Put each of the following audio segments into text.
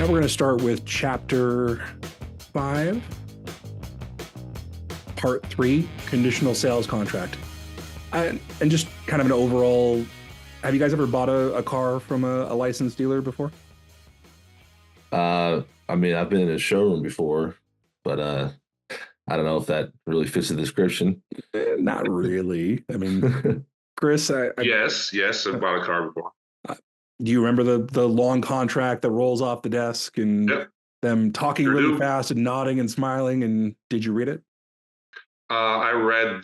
Now we're going to start with Chapter 5, Part 3, Conditional Sales Contract. And just kind of an overall, have you guys ever bought a car from a licensed dealer before? I mean, I've been in a showroom before, but I don't know if that really fits the description. Not really. I mean, Chris, Yes, I've bought a car before. Do you remember the long contract that rolls off the desk and Yep. them talking Sure really do. fast and nodding and smiling? And did you read it? I read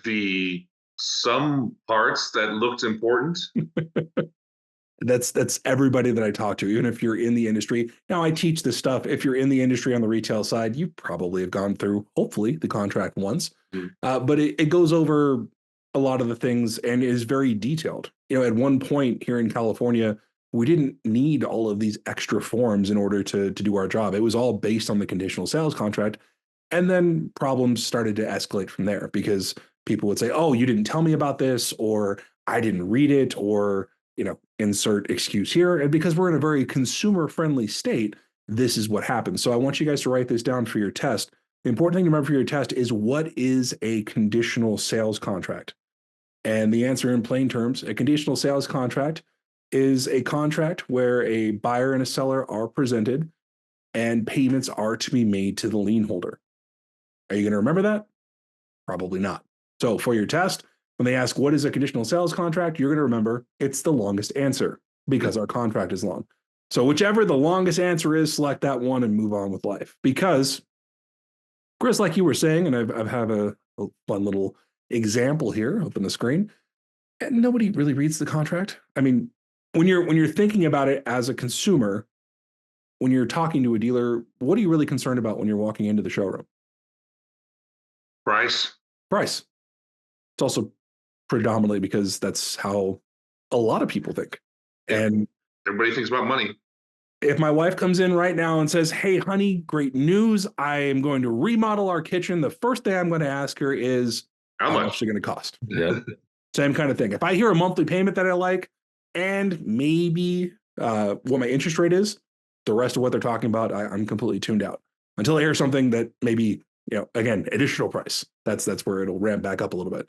some parts that looked important. That's everybody that I talk to, even if you're in the industry. Now, I teach this stuff. If you're in the industry on the retail side, you probably have gone through, hopefully, the contract once. But it goes over a lot of the things and is very detailed. At one point here in California, we didn't need all of these extra forms in order to do our job. It was all based on the conditional sales contract. And then problems started to escalate from there because people would say, oh, you didn't tell me about this, or I didn't read it, or insert excuse here. And because we're in a very consumer-friendly state, this is what happens. So I want you guys to write this down for your test. The important thing to remember for your test is, what is a conditional sales contract? And the answer in plain terms, a conditional sales contract is a contract where a buyer and a seller are presented and payments are to be made to the lien holder. Are you going to remember that? Probably not. So for your test, when they ask what is a conditional sales contract, you're going to remember it's the longest answer because our contract is long. So whichever the longest answer is, select that one and move on with life. Because, Chris, like you were saying, and I've have a fun little example here up on the screen, and nobody really reads the contract. I mean, when you're thinking about it as a consumer, when you're talking to a dealer, what are you really concerned about when you're walking into the showroom? Price. It's also predominantly because that's how a lot of people think. Yeah. And everybody thinks about money. If my wife comes in right now and says, hey, honey, great news, I am going to remodel our kitchen, the first thing I'm going to ask her is, how much is it going to cost? Yeah. Same kind of thing. If I hear a monthly payment that I like, and maybe what my interest rate is, the rest of what they're talking about, I'm completely tuned out until I hear something that maybe, again, additional price. That's where it'll ramp back up a little bit.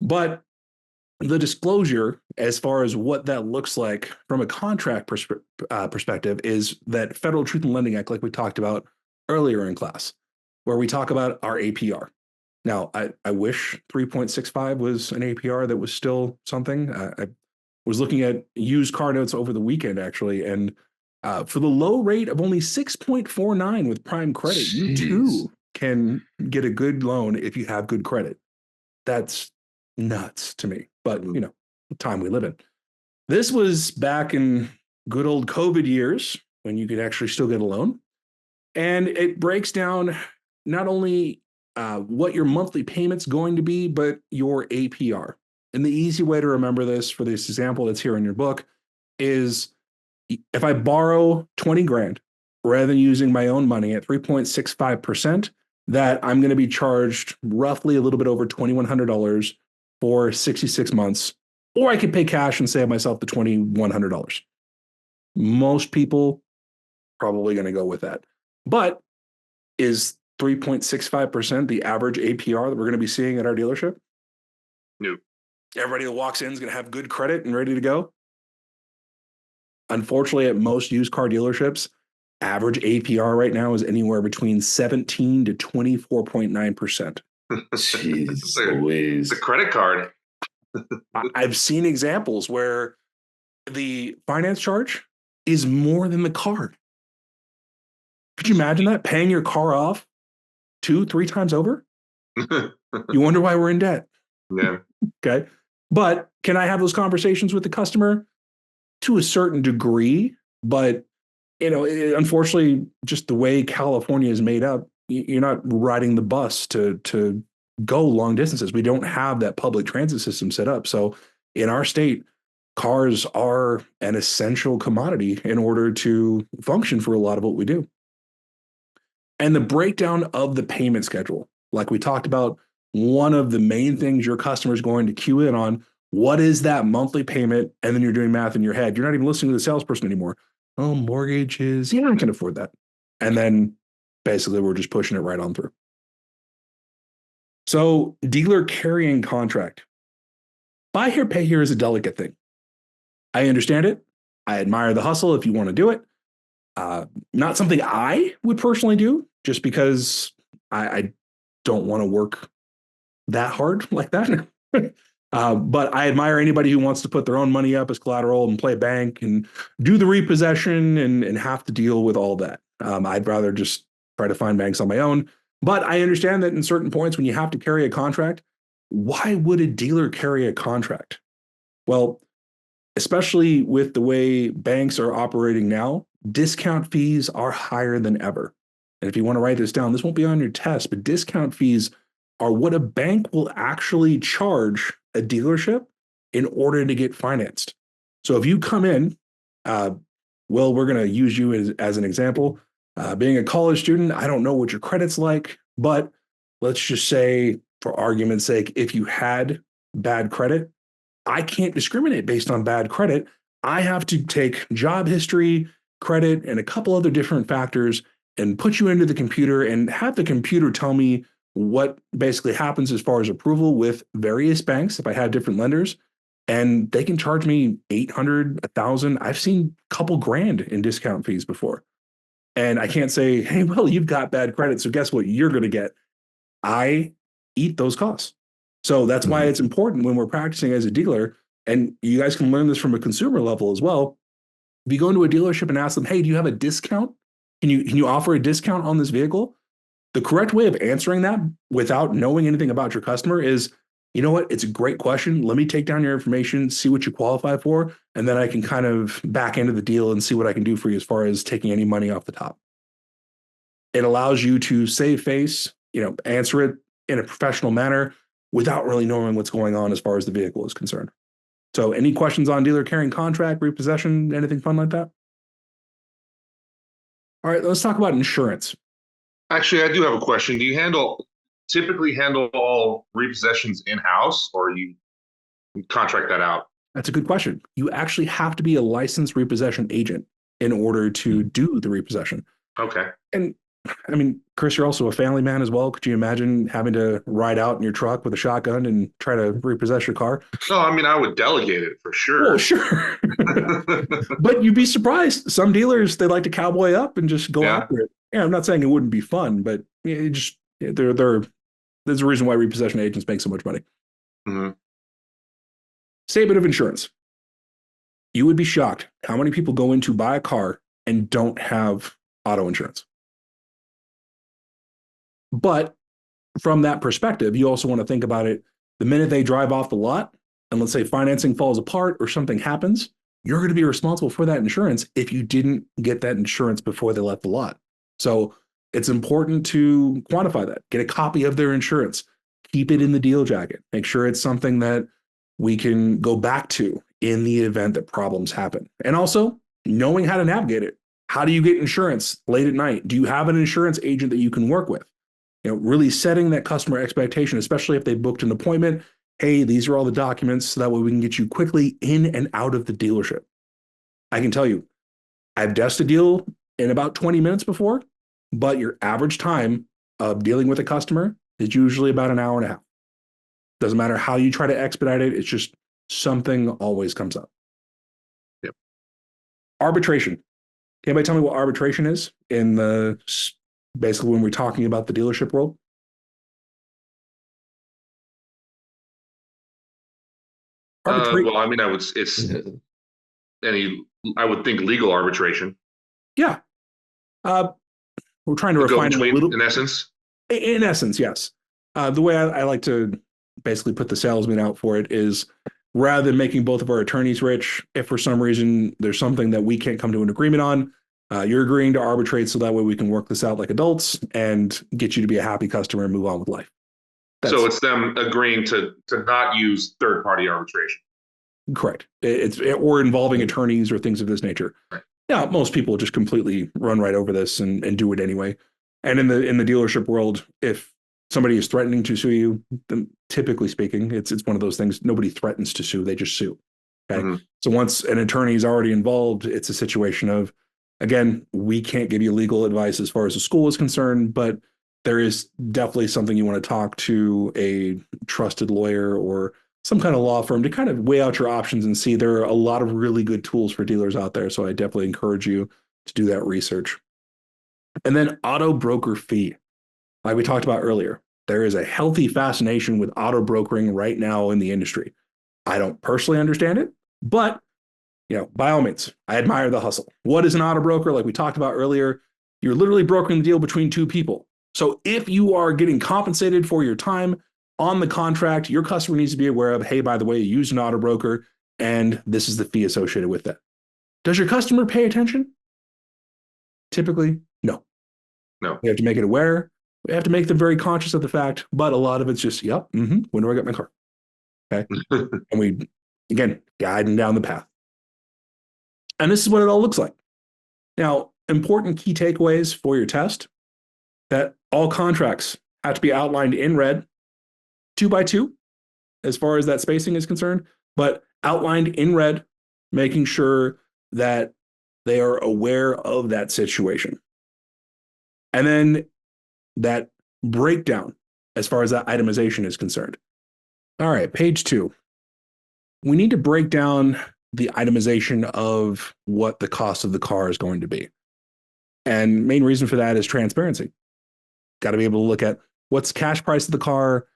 But the disclosure, as far as what that looks like from a contract perspective, is that Federal Truth in Lending Act, like we talked about earlier in class, where we talk about our APR. Now, I wish 3.65 was an APR that was still something. I was looking at used car notes over the weekend, actually, and for the low rate of only 6.49 with prime credit, Jeez. you too can get a good loan if you have good credit. That's nuts to me, but the time we live in. This was back in good old COVID years when you could actually still get a loan. And it breaks down not only what your monthly payment's going to be, but your APR. And the easy way to remember this for this example that's here in your book is, if I borrow 20 grand rather than using my own money at 3.65%, that I'm going to be charged roughly a little bit over $2,100 for 66 months, or I could pay cash and save myself the $2,100. Most people probably going to go with that. But is 3.65% the average APR that we're going to be seeing at our dealership? No. Everybody that walks in is going to have good credit and ready to go? Unfortunately, at most used car dealerships, average APR right now is anywhere between 17 to 24.9%. Jeez Louise. The credit card. I've seen examples where the finance charge is more than the card. Could you imagine that? Paying your car off 2-3 times over? You wonder why we're in debt. Yeah. Okay. But can I have those conversations with the customer? To a certain degree, but unfortunately, just the way California is made up, you're not riding the bus to go long distances. We don't have that public transit system set up. So in our state, cars are an essential commodity in order to function for a lot of what we do. And the breakdown of the payment schedule, like we talked about, one of the main things your customer is going to cue in on, what is that monthly payment? And then you're doing math in your head. You're not even listening to the salesperson anymore. oh, mortgages, yeah, I can afford that. And then basically we're just pushing it right on through. So dealer carrying contract. Buy here, pay here is a delicate thing. I understand it. I admire the hustle if you want to do it. Not something I would personally do just because I don't want to work that hard like that. But I admire anybody who wants to put their own money up as collateral and play bank and do the repossession and have to deal with all that. I'd rather just try to find banks on my own. But I understand that in certain points when you have to carry a contract, why would a dealer carry a contract? Well, especially with the way banks are operating now, discount fees are higher than ever. And if you want to write this down, this won't be on your test, but discount fees are what a bank will actually charge a dealership in order to get financed. So if you come in, Will, we're going to use you as an example. Being a college student, I don't know what your credit's like, but let's just say, for argument's sake, if you had bad credit, I can't discriminate based on bad credit. I have to take job history, credit, and a couple other different factors and put you into the computer and have the computer tell me what basically happens as far as approval with various banks if I had different lenders. And they can charge me 800, 1,000. I've seen a couple grand in discount fees before. And I can't say, hey, well, you've got bad credit, so guess what you're going to get? I eat those costs. So that's why it's important when we're practicing as a dealer, and you guys can learn this from a consumer level as well. If you go into a dealership and ask them, hey, do you have a discount? Can you offer a discount on this vehicle? The correct way of answering that without knowing anything about your customer is, you know what? It's a great question. Let me take down your information, see what you qualify for, and then I can kind of back into the deal and see what I can do for you as far as taking any money off the top. It allows you to save face, answer it in a professional manner without really knowing what's going on as far as the vehicle is concerned. So any questions on dealer carrying contract, repossession, anything fun like that? All right, let's talk about insurance. Actually, I do have a question. Do you typically handle all repossessions in-house, or you contract that out? That's a good question. You actually have to be a licensed repossession agent in order to do the repossession. Okay. And I mean, Chris, you're also a family man as well. Could you imagine having to ride out in your truck with a shotgun and try to repossess your car? No, I mean, I would delegate it for sure. Well, sure. But you'd be surprised. Some dealers, they like to cowboy up and just go after it. Yeah, I'm not saying it wouldn't be fun, but there's a reason why repossession agents make so much money. Mm-hmm. Statement of insurance. You would be shocked how many people go in to buy a car and don't have auto insurance. But from that perspective, you also want to think about it. The minute they drive off the lot, and let's say financing falls apart or something happens, you're going to be responsible for that insurance if you didn't get that insurance before they left the lot. So it's important to quantify that. Get a copy of their insurance. Keep it in the deal jacket. Make sure it's something that we can go back to in the event that problems happen. And also knowing how to navigate it. How do you get insurance late at night? Do you have an insurance agent that you can work with? Really setting that customer expectation, especially if they booked an appointment. Hey, these are all the documents, so that way we can get you quickly in and out of the dealership. I can tell you, I've desked a deal in about 20 minutes before, but your average time of dealing with a customer is usually about an hour and a half. Doesn't matter how you try to expedite it, it's just something always comes up. Yep. Arbitration. Can anybody tell me what arbitration is in basically when we're talking about the dealership world? Well, I mean, I would think legal arbitration. Yeah. We're trying to refine it a little. In essence? In essence, yes. The way I like to basically put the salesman out for it is, rather than making both of our attorneys rich, if for some reason there's something that we can't come to an agreement on, you're agreeing to arbitrate so that way we can work this out like adults and get you to be a happy customer and move on with life. So it's them agreeing to not use third-party arbitration. Correct. Or involving attorneys or things of this nature. Right. Yeah, most people just completely run right over this and do it anyway. And in the dealership world, if somebody is threatening to sue you, then typically speaking, it's one of those things. Nobody threatens to sue; they just sue. Okay. Mm-hmm. So once an attorney is already involved, it's a situation of, Again, we can't give you legal advice as far as the school is concerned, but there is definitely something you want to talk to a trusted lawyer or some kind of law firm to kind of weigh out your options and see. There are a lot of really good tools for dealers out there. So I definitely encourage you to do that research. And then auto broker fee. Like we talked about earlier, there is a healthy fascination with auto brokering right now in the industry. I don't personally understand it, but by all means, I admire the hustle. What is an auto broker? Like we talked about earlier, you're literally brokering the deal between two people. So if you are getting compensated for your time on the contract, your customer needs to be aware of, hey, by the way, you used an auto broker, and this is the fee associated with that. Does your customer pay attention? Typically, no. No. We have to make it aware. We have to make them very conscious of the fact, but a lot of it's just, when do I get my car? Okay. And we, again, guide them down the path. And this is what it all looks like. Now, important key takeaways for your test, that all contracts have to be outlined in red, 2x2, as far as that spacing is concerned, but outlined in red, making sure that they are aware of that situation. And then that breakdown as far as that itemization is concerned. All right, page 2. We need to break down the itemization of what the cost of the car is going to be. And main reason for that is transparency. Got to be able to look at what's the cash price of the car,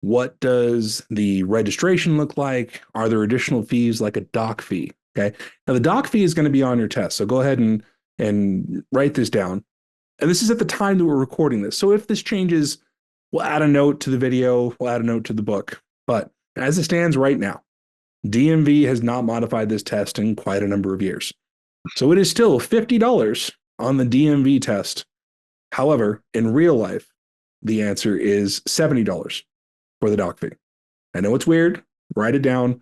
what does the registration look like, are there additional fees like a doc fee? Okay. Now the doc fee is going to be on your test. So go ahead and write this down. And this is at the time that we're recording this. So if this changes, we'll add a note to the video, we'll add a note to the book. But as it stands right now, DMV has not modified this test in quite a number of years. So it is still $50 on the DMV test. However, in real life, the answer is $70 for the doc fee. I know it's weird. Write it down,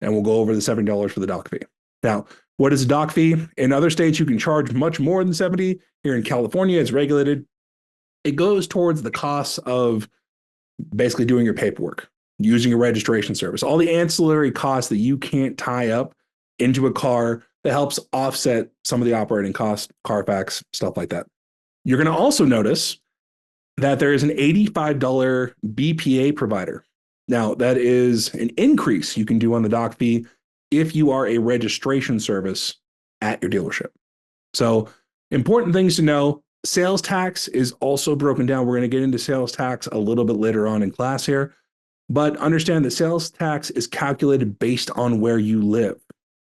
and we'll go over the $70 for the doc fee. Now, what is a doc fee? In other states, you can charge much more than $70. Here in California, it's regulated. It goes towards the costs of basically doing your paperwork, using a registration service, all the ancillary costs that you can't tie up into a car that helps offset some of the operating costs, Carfax, stuff like that. You're going to also notice that there is an $85 BPA provider. Now, that is an increase you can do on the doc fee if you are a registration service at your dealership. So, important things to know. Sales tax is also broken down. We're going to get into sales tax a little bit later on in class here. But understand that sales tax is calculated based on where you live.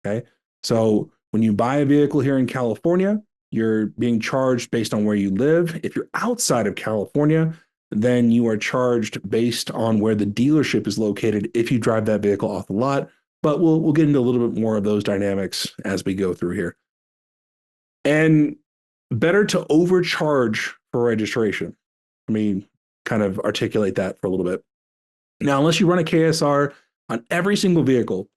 Okay. So when you buy a vehicle here in California, you're being charged based on where you live. If you're outside of California, then you are charged based on where the dealership is located if you drive that vehicle off the lot. But we'll get into a little bit more of those dynamics as we go through here. And better to overcharge for registration. Let me kind of articulate that for a little bit. Now, unless you run a KSR on every single vehicle,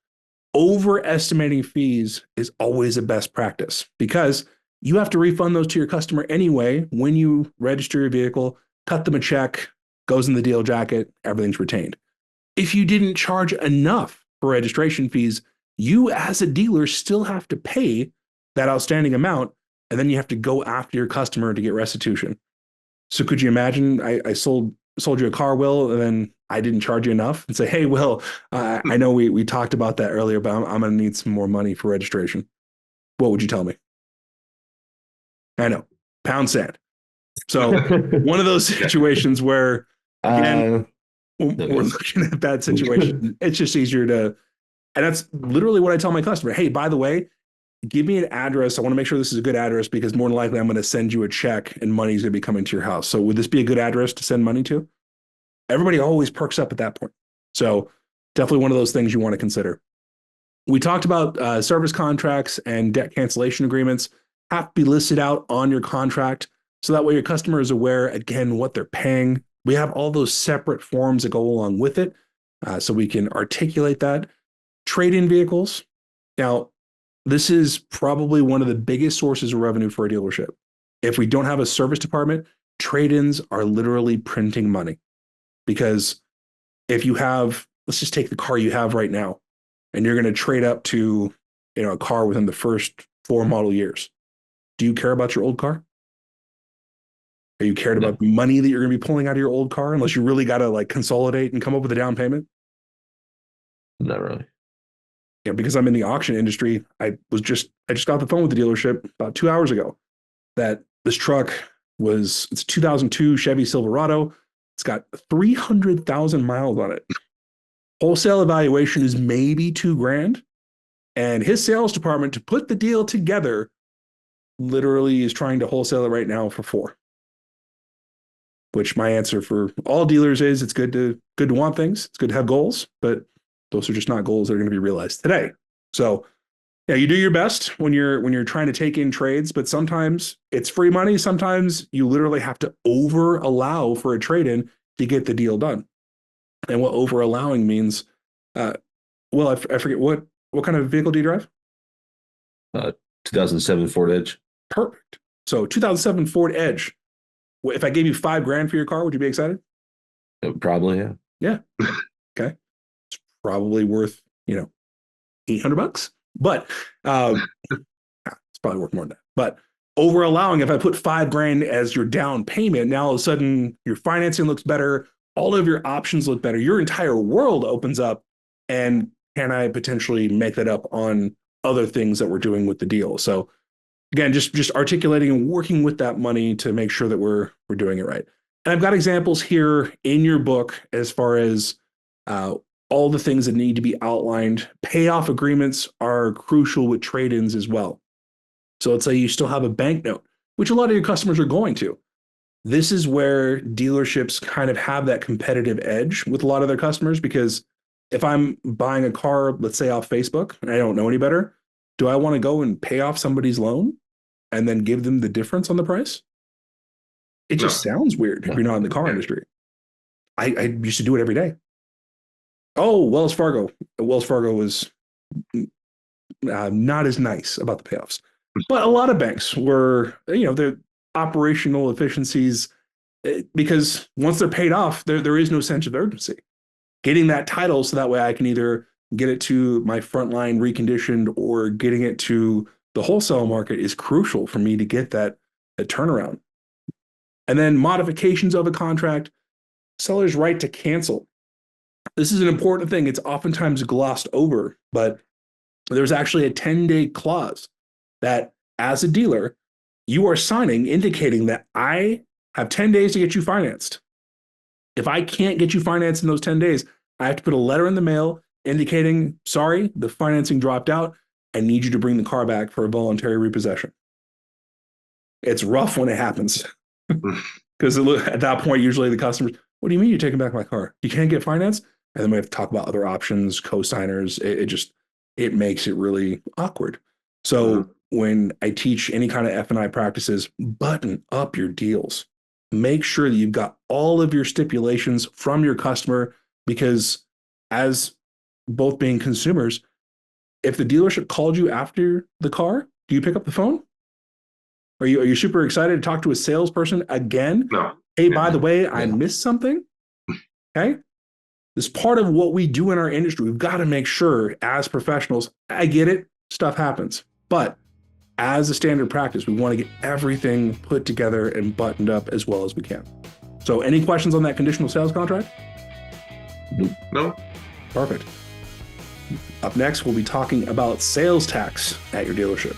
overestimating fees is always a best practice because you have to refund those to your customer anyway when you register your vehicle, cut them a check, goes in the deal jacket, everything's retained. If you didn't charge enough for registration fees, you as a dealer still have to pay that outstanding amount, and then you have to go after your customer to get restitution. So could you imagine I sold you a car, Will, and then I didn't charge you enough and say, hey, Will, I know we talked about that earlier, but I'm going to need some more money for registration. What would you tell me? I know, pound sand. So one of those situations where, again, we're looking at that situation. It's just easier to, and that's literally what I tell my customer. Hey, by the way, give me an address. I want to make sure this is a good address because more than likely I'm going to send you a check and money's going to be coming to your house. So would this be a good address to send money to? Everybody always perks up at that point. So definitely one of those things you want to consider. We talked about service contracts and debt cancellation agreements have to be listed out on your contract. So that way your customer is aware, again, what they're paying. We have all those separate forms that go along with it. So we can articulate that. Trade-in vehicles. Now, this is probably one of the biggest sources of revenue for a dealership. If we don't have a service department, trade-ins are literally printing money. Because if you have, let's just take the car you have right now, and you're going to trade up to, a car within the first 4 model years. Do you care about your old car? Are you cared about the money that you're going to be pulling out of your old car unless you really got to like consolidate and come up with a down payment? Not really. Yeah, because I'm in the auction industry, I just got the phone with the dealership about 2 hours ago that this truck it's a 2002 Chevy Silverado. It's got 300,000 miles on it. Wholesale evaluation is maybe $2,000. And his sales department to put the deal together literally is trying to wholesale it right now for $4,000. Which my answer for all dealers is it's good to want things. It's good to have goals, but those are just not goals that are going to be realized today. So yeah, you do your best when you're trying to take in trades, but sometimes it's free money. Sometimes you literally have to over allow for a trade-in to get the deal done. And what over allowing means, I forget what kind of vehicle do you drive? 2007 Ford Edge. Perfect. So 2007 Ford Edge. If I gave you $5,000 for your car, would you be excited? Probably, yeah. Yeah. Okay. It's probably worth, $800, but it's probably worth more than that. But over allowing, if I put $5,000 as your down payment, now all of a sudden your financing looks better. All of your options look better. Your entire world opens up. And can I potentially make that up on other things that we're doing with the deal? So again, just articulating and working with that money to make sure that we're doing it right. And I've got examples here in your book as far as all the things that need to be outlined. Payoff agreements are crucial with trade-ins as well. So let's say you still have a bank note, which a lot of your customers are going to. This is where dealerships kind of have that competitive edge with a lot of their customers, because if I'm buying a car, let's say off Facebook, and I don't know any better, do I want to go and pay off somebody's loan and then give them the difference on the price? It just sounds weird if you're not in the car industry. I used to do it every day. Oh, Wells Fargo. Wells Fargo was not as nice about the payoffs. But a lot of banks were, their operational efficiencies, because once they're paid off, there is no sense of urgency. Getting that title so that way I can either get it to my frontline reconditioned or getting it to the wholesale market is crucial for me to get that turnaround. And then modifications of a contract, seller's right to cancel. This is an important thing. It's oftentimes glossed over, but there's actually a 10-day clause that as a dealer, you are signing indicating that I have 10 days to get you financed. If I can't get you financed in those 10 days, I have to put a letter in the mail indicating, sorry, the financing dropped out. I need you to bring the car back for a voluntary repossession. It's rough when it happens because at that point, usually the customers, what do you mean you're taking back my car? You can't get financed? And then we have to talk about other options, co-signers. It makes it really awkward. So when I teach any kind of F&I practices, button up your deals. Make sure that you've got all of your stipulations from your customer, because as both being consumers, if the dealership called you after the car, do you pick up the phone? Are you super excited to talk to a salesperson again? No. Hey, by the way, I missed something. Okay. This is part of what we do in our industry. We've got to make sure as professionals, I get it, stuff happens, but as a standard practice, we want to get everything put together and buttoned up as well as we can. So any questions on that conditional sales contract? No. Perfect. Up next, we'll be talking about sales tax at your dealership.